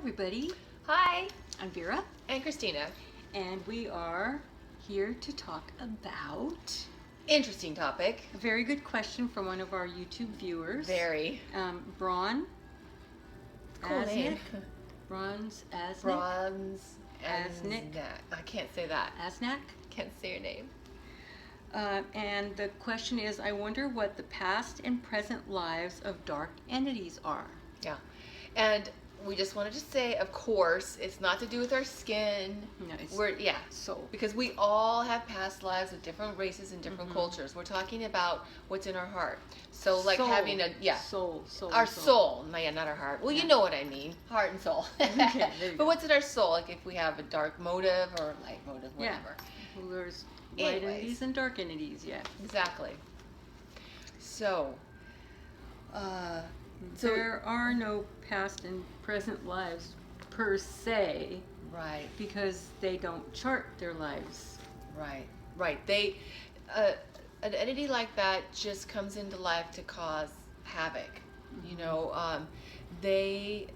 everybody. Hi, I'm Vera, and Christina. and we are here to talk about Interesting topic. a very good question from one of our YouTube viewers. Very. Braun Cool Asnick. name. Bronze Asnick. Bronze Asnick. I can't say that. Asnack. Can't say your name. And the question is, I wonder what the past and present lives of dark entities are. Yeah. And we just wanted to say, of course, it's not to do with our skin. No, it's soul. Because we all have past lives with different races and different cultures. We're talking about what's in our heart. So like soul. having soul. Our soul. No, not our heart. Well, you know what I mean. Heart and soul. Okay, but what's in our soul? Like if we have a dark motive or a light motive, whatever. Well, there's light entities and dark entities, yeah. Exactly. So, there are no past and present lives per se. Right. Because they don't chart their lives. Right. They, an entity like that just comes into life to cause havoc. Mm-hmm. You know, they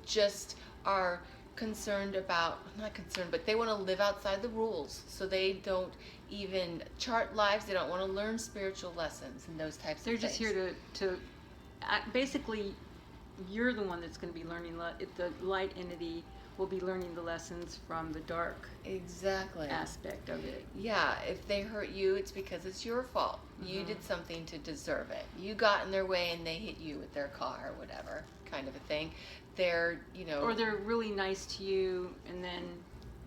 just are not concerned, but they want to live outside the rules. So they don't even chart lives. They don't want to learn spiritual lessons and those types of things. They're just here to basically, you're the one that's going to be learning. The light entity will be learning the lessons from the dark aspect of it. Yeah, if they hurt you, it's because it's your fault. Mm-hmm. You did something to deserve it. You got in their way and they hit you with their car or whatever kind of a thing. They're, or they're really nice to you and then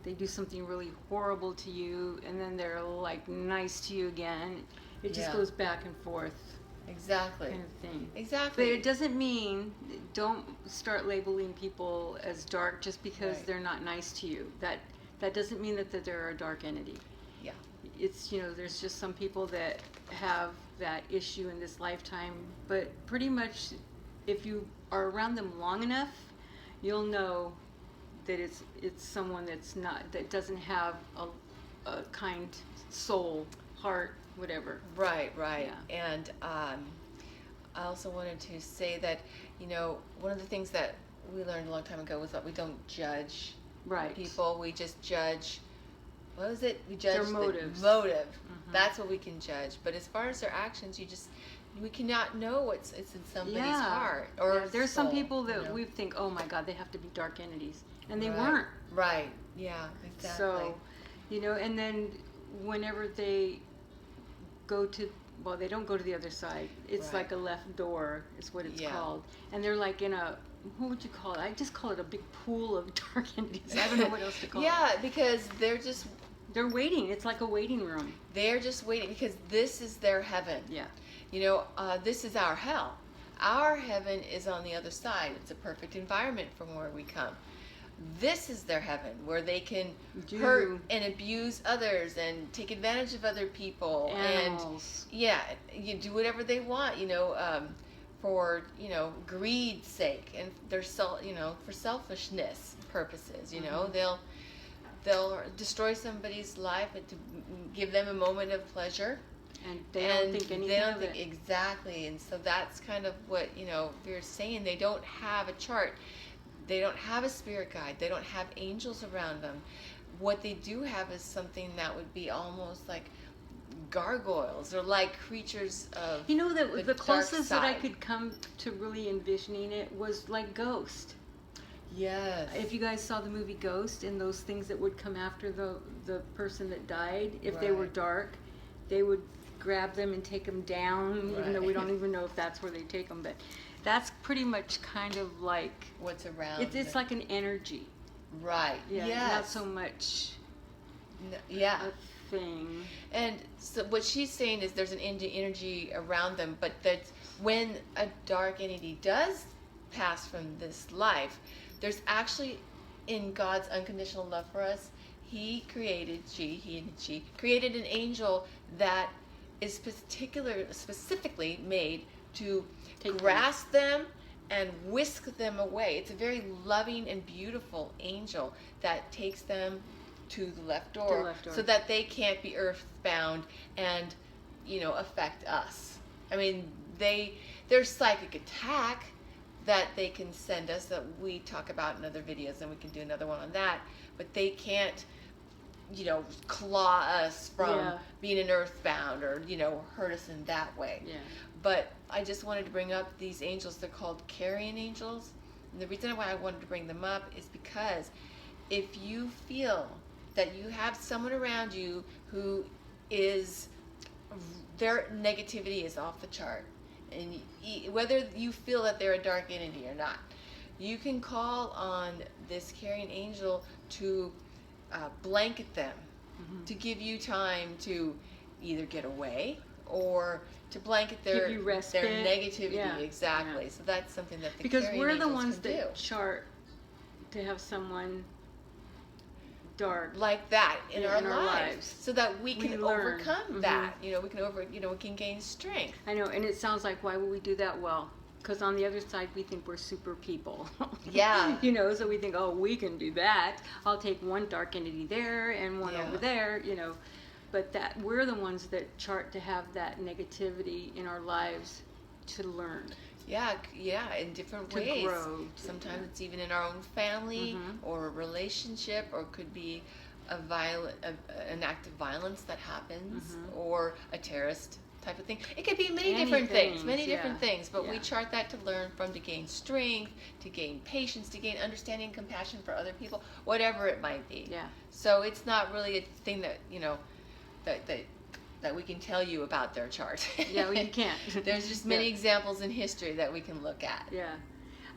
they do something really horrible to you and then they're like nice to you again. It just goes back and forth. Exactly. Kind of thing. Exactly. But it doesn't mean, don't start labeling people as dark just because they're not nice to you. That doesn't mean that they're a dark entity. Yeah. It's, there's just some people that have that issue in this lifetime, but pretty much if you are around them long enough, you'll know that it's someone that doesn't have a kind soul, heart, whatever. Right. Yeah. And I also wanted to say that, one of the things that we learned a long time ago was that we don't judge people. We just judge, what was it? We judge their motives. The motive. Mm-hmm. That's what we can judge. But as far as their actions, we cannot know what's in somebody's heart or there's soul, some people that we think, oh my God, they have to be dark entities, and they weren't. Right. Yeah. Exactly. So, and then whenever they go to, they don't go to the other side. It's like a left door is what it's called, and they're like in a, what would you call it? I just call it a big pool of dark entities. I don't know what else to call it. Yeah, because they're waiting. It's like a waiting room. They're just waiting because this is their heaven. Yeah. This is our hell. Our heaven is on the other side. It's a perfect environment from where we come. This is their heaven, where they can hurt and abuse others and take advantage of other people. Animals. And you do whatever they want, for greed's sake and for selfishness purposes. They'll destroy somebody's life and to give them a moment of pleasure. And they don't think anything of it. Exactly. And so that's kind of what, Vera's saying. They don't have a chart. They don't have a spirit guide. They don't have angels around them. What they do have is something that would be almost like gargoyles or like creatures of the closest dark that I side. could come to really envisioning it was like Ghost. Yes. If you guys saw the movie Ghost and those things that would come after the person that died, if they were dark, they would grab them and take them down, even though we don't even know if that's where they take them. But that's pretty much kind of like what's around. It's like an energy. Right. Yeah. Yes. Not so much. A thing. And so what she's saying is there's an energy around them, but that when a dark entity does pass from this life, there's actually, in God's unconditional love for us, he and she created an angel that is specifically made to grasp them and whisk them away. It's a very loving and beautiful angel that takes them to the left door, so that they can't be earthbound and, affect us. I mean, their psychic attack that they can send us that we talk about in other videos, and we can do another one on that. But they can't, claw us from being an earthbound or, hurt us in that way. Yeah. But I just wanted to bring up these angels. They're called carrying angels. And the reason why I wanted to bring them up is because if you feel that you have someone around you who is, their negativity is off the chart, and whether you feel that they're a dark entity or not, you can call on this carrying angel to blanket them, to give you time to either get away or to blanket their negativity. Yeah. Exactly. Yeah. So that's something that the because carrying we're the angels ones can that do. chart to have someone dark like that in our our lives, lives. so that we can learn. overcome that. We can gain strength. I know, and it sounds like, why would we do that? Well, because on the other side we think we're super people. Yeah. So we think, oh, we can do that. I'll take one dark entity there and one over there, but that we're the ones that chart to have that negativity in our lives to learn. Yeah, in different To ways. grow. Sometimes it's even in our own family or a relationship, or it could be an act of violence that happens, or a terrorist type of thing. It could be many different things, but we chart that to learn from, to gain strength, to gain patience, to gain understanding and compassion for other people, whatever it might be. Yeah. So it's not really a thing that, that we can tell you about their chart. Yeah, well, you can't. There's just many examples in history that we can look at. Yeah.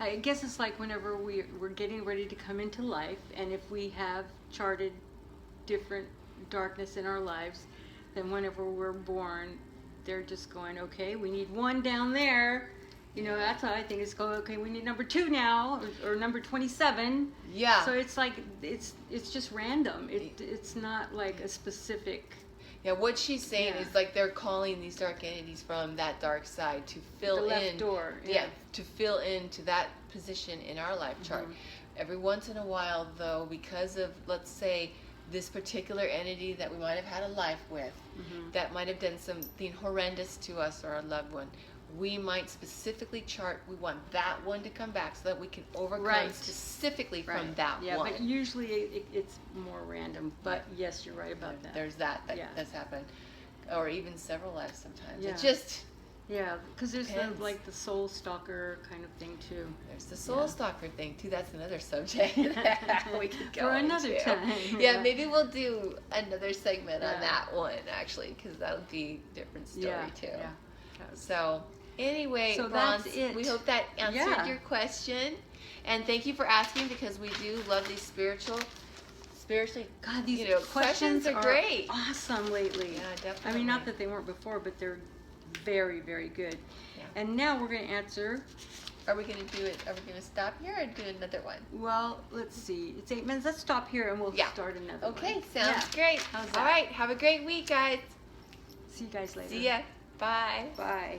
I guess it's like whenever we're getting ready to come into life, and if we have charted different darkness in our lives, then whenever we're born, they're just going, okay, we need one down there. That's what I think. It's going, okay, we need number 2 now, or number 27. Yeah. So it's like, it's just random. It's not like a specific... Yeah, what she's saying is like they're calling these dark entities from that dark side to fill the left in. door. Yeah, to fill into that position in our life chart. Every once in a while, though, because of, let's say, this particular entity that we might have had a life with, that might have done something horrendous to us or our loved one, we might specifically chart, we want that one to come back so that we can overcome specifically from that one. Yeah, but usually it's more random. But yes, you're right about that. There's that's happened. Or even several lives sometimes. Yeah. It just... Yeah, because there's depends. the soul stalker kind of thing too. There's the soul stalker thing too. That's another subject we could go for another into. time. Yeah, maybe we'll do another segment on that one actually, because that would be a different story too. Yeah. So anyway, So Bronze, that's it. we hope that answered your question, and thank you for asking, because we do love these spiritually. God, these questions are great. Awesome lately. Yeah, definitely. I mean, not that they weren't before, but they're very, very good. Yeah. And now we're going to answer. Are we going to do it? Are we going to stop here or do another one? Well, let's see. It's 8 minutes. Let's stop here and we'll start another one. Okay, sounds great. How's that? All right, have a great week, guys. See you guys later. See ya. Bye. Bye.